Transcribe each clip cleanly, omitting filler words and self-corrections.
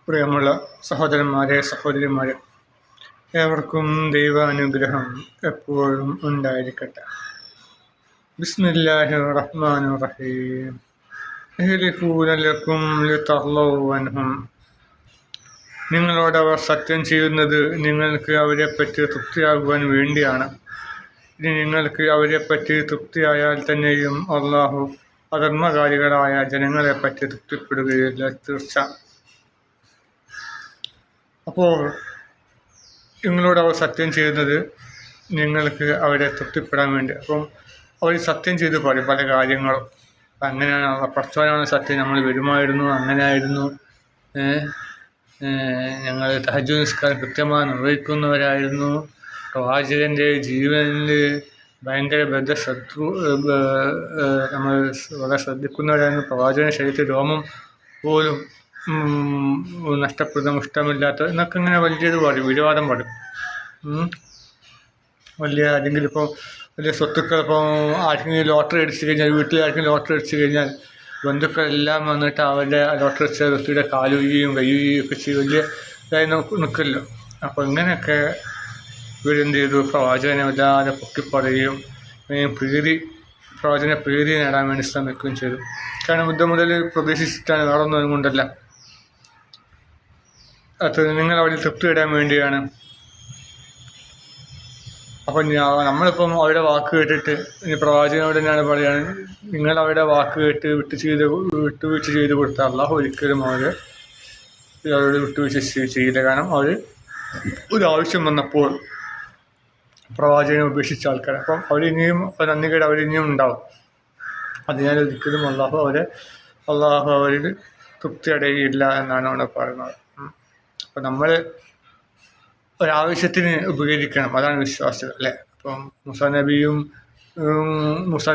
പ്രിയമുള്ള സഹോദരന്മാരെ, സഹോദരിമാരെ, ഏവർക്കും ദൈവാനുഗ്രഹം എപ്പോഴും ഉണ്ടായിരിക്കട്ടെ. ബിസ്മില്ലാഹിർ റഹ്മാനിർ റഹീം. യഹ്ലിഫൂന ലക്കും ലിതർളൗ അൻഹും. നിങ്ങളോട് അവർ സത്യം ചെയ്യുന്നത് നിങ്ങൾക്ക് അവരെപ്പറ്റി തൃപ്തിയാകുവാൻ വേണ്ടിയാണ്. ഇനി നിങ്ങൾക്ക് അവരെപ്പറ്റി തൃപ്തിയായാൽ തന്നെയും അള്ളാഹു അധർമ്മകാരികളായ ജനങ്ങളെപ്പറ്റി തൃപ്തിപ്പെടുകയില്ല, തീർച്ച. അപ്പോൾ നിങ്ങളോട് അവർ സത്യം ചെയ്യുന്നത് നിങ്ങൾക്ക് അവരെ തൃപ്തിപ്പെടാൻ വേണ്ടി. അപ്പം അവർ സത്യം ചെയ്ത് പറയും പല കാര്യങ്ങളും. അങ്ങനെയാണ് പടച്ചവനാണ് സത്യം, നമ്മൾ വരുമായിരുന്നു, അങ്ങനെയായിരുന്നു, ഞങ്ങൾ തഹജ്ജുദ് നിസ്കാരം കൃത്യമായി നിർവഹിക്കുന്നവരായിരുന്നു, പ്രവാചകൻ്റെ ജീവനിൽ ഭയങ്കര നമ്മൾ വളരെ ശ്രദ്ധിക്കുന്നവരായിരുന്നു, പ്രവാചകൻ ശരീരത്തിൽ രോമം പോലും നഷ്ടപ്പെടുന്ന ഇഷ്ടമില്ലാത്ത എന്നൊക്കെ ഇങ്ങനെ വലിയത് പറയും, വിവാദം പറയും. വലിയ അല്ലെങ്കിൽ ഇപ്പോൾ വലിയ സ്വത്തുക്കൾ, ഇപ്പോൾ ആർക്കെങ്കിലും ലോട്ടറി അടിച്ചു കഴിഞ്ഞാൽ, വീട്ടിൽ ആർക്കെങ്കിലും ലോട്ടറി അടിച്ചു കഴിഞ്ഞാൽ ബന്ധുക്കളെല്ലാം വന്നിട്ട് അവരുടെ ലോട്ടറി അടിച്ച വ്യക്തിയുടെ കാലുകയും കയ്യുകയും ഒക്കെ ചെയ്യും, വലിയ ഇതായി നിൽക്കല്ലോ. അപ്പോൾ ഇങ്ങനെയൊക്കെ ഇവരെന്ത് ചെയ്തു, പ്രവാചകനെ വല്ലാതെ പൊക്കിപ്പറയുകയും പ്രവാചകനെ പ്രീതി നേടാൻ വേണ്ടി ശ്രമിക്കുകയും ചെയ്തു. കാരണം യുദ്ധം മുതൽ പ്രതീക്ഷിച്ചിട്ടാണ്, വേറെ ഒന്നും കൊണ്ടല്ല. അത് നിങ്ങൾ അവിടെ തൃപ്തി ഇടാൻ വേണ്ടിയാണ്. അപ്പം നമ്മളിപ്പം അവരുടെ വാക്ക് കേട്ടിട്ട്, ഇനി പ്രവാചകനോട് തന്നെയാണ് പറയുകയാണ്, നിങ്ങൾ അവരുടെ വാക്ക് കേട്ട് വിട്ടുവീഴ്ച ചെയ്ത് കൊടുത്താൽ അള്ളാഹു ഒരിക്കലും അവരോട് വിട്ടുവീഴ്ച ചെയ്യില്ല. കാരണം അവർ ഒരു ആവശ്യം വന്നപ്പോൾ പ്രവാചകനെ ഉപേക്ഷിച്ച ആൾക്കാർ. അപ്പം അവരിനിയും നന്ദികേട് അവരിനിയും ഉണ്ടാവും. അതിനാൽ ഒരിക്കലും അള്ളാഹു അവരിൽ തൃപ്തി അടയുകയില്ല എന്നാണ് അവിടെ പറയുന്നത്. അപ്പം നമ്മൾ ഒരാവശ്യത്തിന് ഉപകരിക്കണം, അതാണ് വിശ്വാസം, അല്ലേ? അപ്പം മൂസാ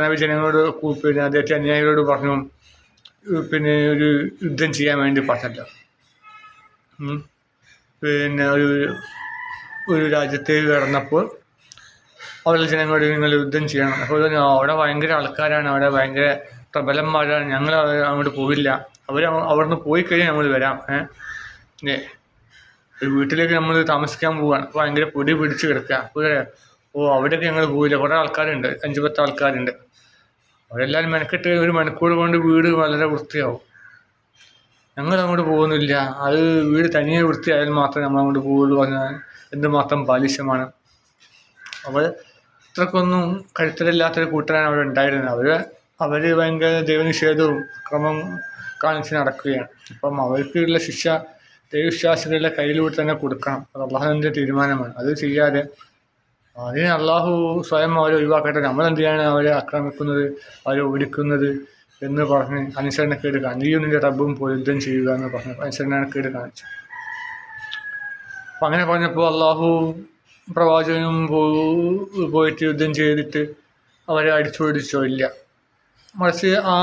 നബി ജനങ്ങളോട് പിന്നെ അദ്ദേഹത്തെ അനുയായികളോട് പറഞ്ഞു, പിന്നെ ഒരു യുദ്ധം ചെയ്യാൻ വേണ്ടി പറഞ്ഞല്ലോ. പിന്നെ ഒരു രാജ്യത്തേക്ക് കടന്നപ്പോൾ അവരുടെ ജനങ്ങളോട് നിങ്ങൾ യുദ്ധം ചെയ്യണം. അപ്പോൾ അവിടെ ഭയങ്കര ആൾക്കാരാണ്, അവിടെ ഭയങ്കര പ്രബലന്മാരാണ്, ഞങ്ങൾ അങ്ങോട്ട് പോവില്ല, അവിടുന്ന് പോയി കഴിഞ്ഞാൽ നമ്മൾ വരാം. ഒരു വീട്ടിലേക്ക് നമ്മൾ താമസിക്കാൻ പോവുകയാണ്, അപ്പോൾ ഭയങ്കര പൊടി പിടിച്ച് കിടക്കുക. അപ്പോൾ അവിടേക്ക് ഞങ്ങൾ പോയില്ല, കുറേ ആൾക്കാരുണ്ട്, 5-10 ആൾക്കാരുണ്ട്, അവരെല്ലാവരും മെനക്കെട്ട് ഒരു മണിക്കൂർ കൊണ്ട് വീട് വളരെ വൃത്തിയാവും, ഞങ്ങൾ അങ്ങോട്ട് പോകുന്നില്ല, അത് വീട് തനിയെ വൃത്തിയായാൽ മാത്രമേ നമ്മൾ അങ്ങോട്ട് പോകുള്ളൂ പറഞ്ഞാൽ എന്തുമാത്രം ബാലിശ്യമാണ്. അവർ ഇത്രക്കൊന്നും കരുത്തരില്ലാത്തൊരു കൂട്ടരാണ് അവിടെ ഉണ്ടായിരുന്നത്. അവർ ഭയങ്കര ദൈവനിഷേധവും അക്രമം കാണിച്ച് നടക്കുകയാണ്. അപ്പം അവർക്കുള്ള ശിക്ഷ ദൈവവിശ്വാസികളുടെ കയ്യിലൂടെ തന്നെ കൊടുക്കണം. അത് അള്ളാഹുവിൻ്റെ തീരുമാനമാണ്. അത് ചെയ്യാതെ അതിന് അള്ളാഹു സ്വയം അവരെ ഒഴിവാക്കട്ടെ, നമ്മളെന്ത് ചെയ്യാണ് അവരെ ആക്രമിക്കുന്നത്, അവരെ ഓടിക്കുന്നത് എന്ന് പറഞ്ഞ് അനുസരണക്കേട് കാണിച്ചു. നീയും നിൻ്റെ റബ്ബും പോയി യുദ്ധം ചെയ്യുക എന്ന് പറഞ്ഞു അനുസരണക്കേട് കാണിച്ചു. അപ്പം അങ്ങനെ പറഞ്ഞപ്പോൾ അള്ളാഹു പ്രവാചകനും പോയിട്ട് യുദ്ധം ചെയ്തിട്ട് അവരെ അടിച്ചോടിച്ചോ? ഇല്ല, മറിച്ച് ആ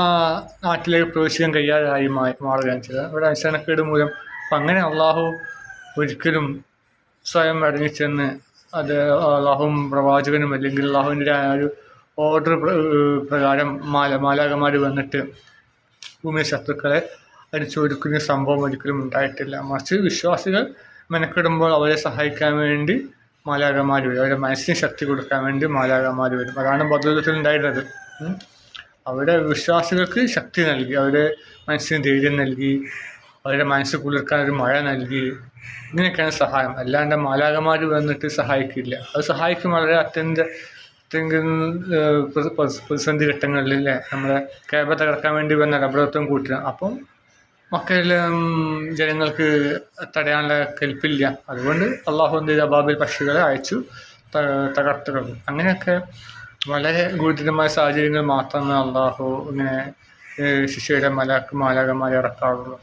നാട്ടിലേക്ക് പ്രവേശിക്കാൻ കഴിയാതായി മാറുകയാണ് ചെയ്തത്, അവരുടെ അനുസരണക്കേട് മൂലം. അപ്പം അങ്ങനെ അള്ളാഹു ഒരിക്കലും സ്വയം ഇറങ്ങിച്ചെന്ന് അത് അള്ളാഹുവും പ്രവാചകനും അല്ലെങ്കിൽ അള്ളാഹുവിൻ്റെ ആ ഒരു ഓർഡർ പ്രകാരം മാലാഖമാർ വന്നിട്ട് ഭൂമിയിലെ ശത്രുക്കളെ അടിച്ചൊടുക്കുന്ന സംഭവം ഒരിക്കലും ഉണ്ടായിട്ടില്ല. മറിച്ച് വിശ്വാസികൾ മെനക്കെടുമ്പോൾ അവരെ സഹായിക്കാൻ വേണ്ടി മാലാഖമാർ വരും, അവരുടെ മനസ്സിന് ശക്തി കൊടുക്കാൻ വേണ്ടി മാലാഖമാർ വരും. അതാണ് ബദർ ഉണ്ടായിരുന്നത്. അവരുടെ വിശ്വാസികൾക്ക് ശക്തി നൽകി, അവരുടെ മനസ്സിന് ധൈര്യം നൽകി, അവരുടെ മനസ്സ് കുളിർക്കാൻ ഒരു മഴ നൽകി, ഇങ്ങനെയൊക്കെയാണ് സഹായം. അല്ലാണ്ട് മാലാഖമാർ വന്നിട്ട് സഹായിക്കില്ല. അത് സഹായിക്കും വളരെ പ്രതിസന്ധി ഘട്ടങ്ങളിൽ, അല്ലേ? നമ്മളെ കേബ തകർക്കാൻ വേണ്ടി വന്ന റബ്ബറത്വം കൂട്ടുക. അപ്പം മക്കയിലെ ജനങ്ങൾക്ക് തടയാനുള്ള കെൽപ്പില്ല. അതുകൊണ്ട് അള്ളാഹു എന്ത് ചെയ്ത അബാബിൽ പക്ഷികളെ അയച്ചു തകർത്ത് കളഞ്ഞു. അങ്ങനെയൊക്കെ വളരെ ഗുരുതരമായ സാഹചര്യങ്ങൾ മാത്രമേ അള്ളാഹു ഇങ്ങനെ ശിക്ഷയുടെ മാലാഖമാരെ ഇറക്കാറുള്ളൂ.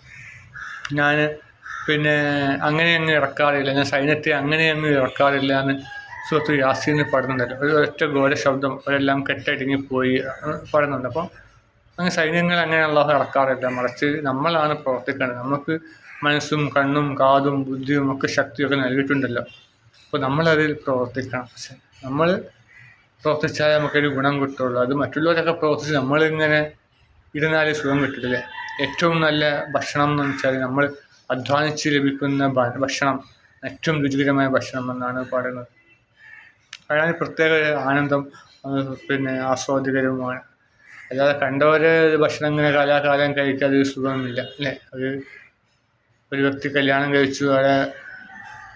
ഞാൻ പിന്നെ അങ്ങനെ അങ്ങ് ഇറക്കാറില്ല, ഞാൻ സൈന്യത്തെ അങ്ങനെ അങ്ങ് ഇറക്കാറില്ല എന്ന് സൂറത്തുൽ യാസീനിൽ പറയുന്നുണ്ടല്ലോ. ഒരു ഒറ്റ ഘോര ശബ്ദം, അവരെല്ലാം കെട്ടടങ്ങിപ്പോയി പറയുന്നുണ്ട്. അപ്പം അങ്ങനെ സൈന്യങ്ങൾ അങ്ങനെ അള്ളാഹു ഇറക്കാറില്ല, മറിച്ച് നമ്മളാണ് പ്രവർത്തിക്കേണ്ടത്. നമുക്ക് മനസ്സും കണ്ണും കാതും ബുദ്ധിയും ഒക്കെ ശക്തിയൊക്കെ നൽകിയിട്ടുണ്ടല്ലോ. അപ്പോൾ നമ്മളതിൽ പ്രവർത്തിക്കണം. പക്ഷെ നമ്മൾ പ്രവർത്തിച്ചാൽ നമുക്കൊരു ഗുണം കിട്ടുള്ളൂ. അത് മറ്റുള്ളവരൊക്കെ പ്രവർത്തിച്ച് നമ്മളിങ്ങനെ ഇരുന്നാലേ സുഖം കിട്ടില്ലേ. ഏറ്റവും നല്ല ഭക്ഷണം എന്ന് വെച്ചാൽ നമ്മൾ അധ്വാനിച്ച് ലഭിക്കുന്ന ഭക്ഷണം ഏറ്റവും രുചികരമായ ഭക്ഷണം എന്നാണ് പറയുന്നത്. അതാണ് പ്രത്യേക ആനന്ദം, ആസ്വാദികരവുമാണ്. അല്ലാതെ കണ്ടവരെ ഭക്ഷണം ഇങ്ങനെ കാലാകാലം കഴിക്കാതെ സുഖമില്ല അല്ലേ. അത് ഒരു വ്യക്തി കല്യാണം കഴിച്ചു, അവിടെ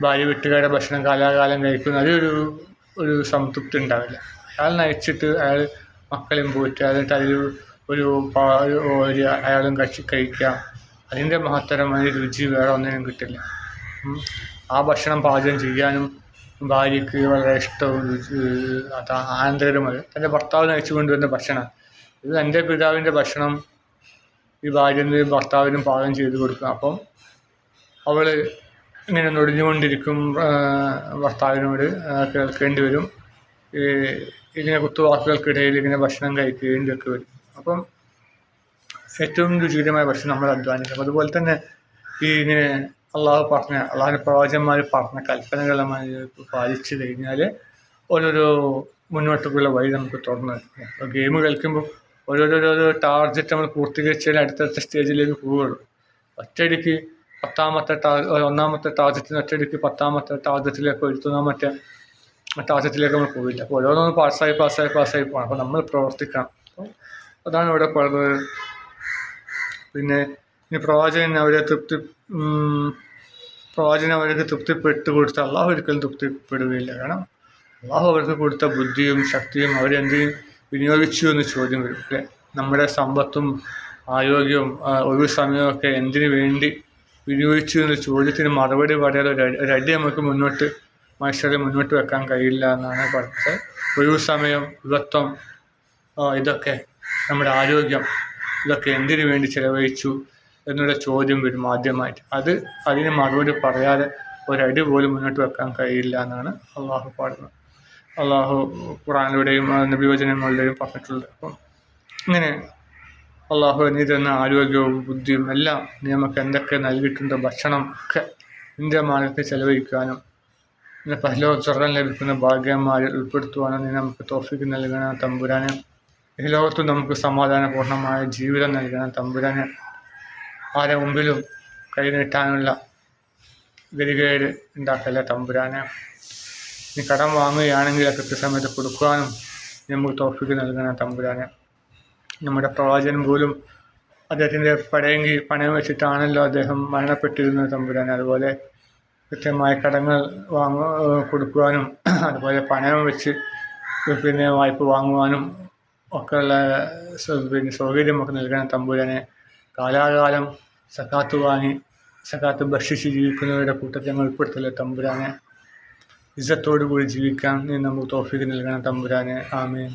ഭാര്യ വീട്ടുകാരുടെ ഭക്ഷണം കാലാകാലം കഴിക്കുന്നു, ഒരു സംതൃപ്തി ഉണ്ടാവില്ല. അയാൾ നയിച്ചിട്ട് അയാൾ മക്കളെയും പോയിട്ട് അതിട്ട് അതിൽ ഒരു അയാളും കഴിക്കുക, അതിൻ്റെ മഹത്തരം, അതിൻ്റെ രുചി വേറെ ഒന്നിനും കിട്ടില്ല. ആ ഭക്ഷണം പാചകം ചെയ്യാനും ഭാര്യയ്ക്ക് വളരെ ഇഷ്ടവും അത് ആനന്ദകരമായി. തൻ്റെ ഭർത്താവ് നയിച്ചു കൊണ്ടുവരുന്ന ഭക്ഷണം, ഇത് എൻ്റെ പിതാവിൻ്റെ ഭക്ഷണം ഈ ഭാര്യയും ഭർത്താവിനും പാകം ചെയ്ത് കൊടുക്കുക. അപ്പം അവൾ ഇങ്ങനെ നൊടിഞ്ഞുകൊണ്ടിരിക്കും, ഭർത്താവിനോട് കേൾക്കേണ്ടി വരും, ഇങ്ങനെ കുത്തുവാക്കുകൾക്കിടയിൽ ഇങ്ങനെ ഭക്ഷണം കഴിക്കേണ്ടിയൊക്കെ വരും. അപ്പം ഏറ്റവും രുചികരമായ ഭക്ഷണം നമ്മൾ അധ്വാനിക്കും. അതുപോലെ തന്നെ ഇങ്ങനെ അള്ളാഹുവിൻ്റെ പ്രവാചകന്മാർ പറഞ്ഞ കൽപ്പനകൾ നമ്മൾ പാലിച്ചു കഴിഞ്ഞാൽ ഓരോരോ മുന്നോട്ടുള്ള വഴി നമുക്ക് തുറന്നു വരും. ഇപ്പോൾ ഗെയിം കളിക്കുമ്പോൾ ഓരോരോ ടാർഗറ്റ് നമ്മൾ പൂർത്തീകരിച്ചാൽ അടുത്തടുത്ത സ്റ്റേജിലേക്ക് പോവുകയുള്ളൂ. ഒറ്റയടിക്ക് ഒന്നാമത്തെ ടാർഗറ്റിന് ഒറ്റയടിക്ക് 10ാമത്തെ ടാർഗറ്റിലേക്ക് 11ാമത്തെ ടാർഗറ്റിലേക്ക് നമ്മൾ പോവില്ല. അപ്പോൾ ഓരോന്നും പാസ്സായി പോകണം. അപ്പോൾ നമ്മൾ പ്രവർത്തിക്കണം. അപ്പോൾ അതാണ് ഇവിടെ പറയുന്നത്. പിന്നെ ഇനി പ്രവാചകൻ അവർക്ക് തൃപ്തിപ്പെട്ടു കൊടുത്ത അള്ളാഹു ഒരിക്കലും തൃപ്തിപ്പെടുകയില്ല. കാരണം അള്ളാഹു അവർക്ക് കൊടുത്ത ബുദ്ധിയും ശക്തിയും അവരെന്തെങ്കിലും വിനിയോഗിച്ചു എന്ന് ചോദ്യം വരും അല്ലേ. നമ്മുടെ സമ്പത്തും ആരോഗ്യവും ഒഴിവ് സമയമൊക്കെ എന്തിനു വേണ്ടി വിനിയോഗിച്ചു എന്ന ചോദ്യത്തിന് മറുപടി പറയാതെ ഒരടി നമുക്ക് മനുഷ്യരെ മുന്നോട്ട് വെക്കാൻ കഴിയില്ല എന്നാണ് പറഞ്ഞത്. ഒഴിവ് സമയം, യുവത്വം, ഇതൊക്കെ നമ്മുടെ ആരോഗ്യം, ഇതൊക്കെ എന്തിനു വേണ്ടി ചിലവഴിച്ചു എന്നുള്ള ചോദ്യം വരും ആദ്യമായിട്ട്. അതിന് മറുപടി പറയാതെ ഒരടി പോലും മുന്നോട്ട് വെക്കാൻ കഴിയില്ല എന്നാണ് അള്ളാഹു പറയുന്നത്. അള്ളാഹു ഖുർആനിലൂടെയും നബിവചനങ്ങളിലൂടെയും പറഞ്ഞിട്ടുള്ളത്. അപ്പം ഇങ്ങനെ അള്ളാഹു നീ തന്ന ആരോഗ്യവും ബുദ്ധിയും എല്ലാം നീ നമുക്ക് എന്തൊക്കെ നൽകിയിട്ടുണ്ട്, ഭക്ഷണം ഒക്കെ നിൻ്റെ മാർഗത്തിൽ ചെലവഴിക്കാനും പിന്നെ പരലോക സ്വർഗ്ഗം ലഭിക്കുന്ന ഭാഗ്യന്മാരിൽ ഉൾപ്പെടുത്തുവാനും നീ നമുക്ക് തൗഫീഖ് നൽകണം തമ്പുരാനെ. ഈ ലോകത്ത് നമുക്ക് സമാധാനപൂർണ്ണമായ ജീവിതം നൽകണം തമ്പുരാനെ. ആരെ മുമ്പിലും കൈനീട്ടാനുള്ള ഗതികേട് ഉണ്ടാക്കല്ല തമ്പുരാനെ. നീ കടം വാങ്ങുകയാണെങ്കിൽ കൃത്യസമയത്ത് കൊടുക്കുവാനും നമുക്ക് തൗഫീഖ് നൽകണം തമ്പുരാനെ. നമ്മുടെ പ്രവാചകൻ പോലും അദ്ദേഹത്തിൻ്റെ പണയം വെച്ചിട്ടാണല്ലോ അദ്ദേഹം മരണപ്പെട്ടിരുന്നത് തമ്പുരാനെ. അതുപോലെ കൃത്യമായ കടങ്ങൾ കൊടുക്കുവാനും അതുപോലെ പണയം വെച്ച് വായ്പ വാങ്ങുവാനും ഒക്കെയുള്ള സൗകര്യമൊക്കെ നൽകണം തമ്പുരാനെ. കാലാകാലം സക്കാത്ത് വാങ്ങി സക്കാത്ത് ഭക്ഷിച്ച് ജീവിക്കുന്നവരുടെ കൂട്ടത്തിൽ ഞങ്ങൾ ഉൾപ്പെടുത്തല്ലേ തമ്പുരാനെ. ഇസ്സത്തോടു കൂടി ജീവിക്കാൻ നീ നമുക്ക് തൗഫീഖ് നൽകണം തമ്പുരാനെ. ആമീൻ.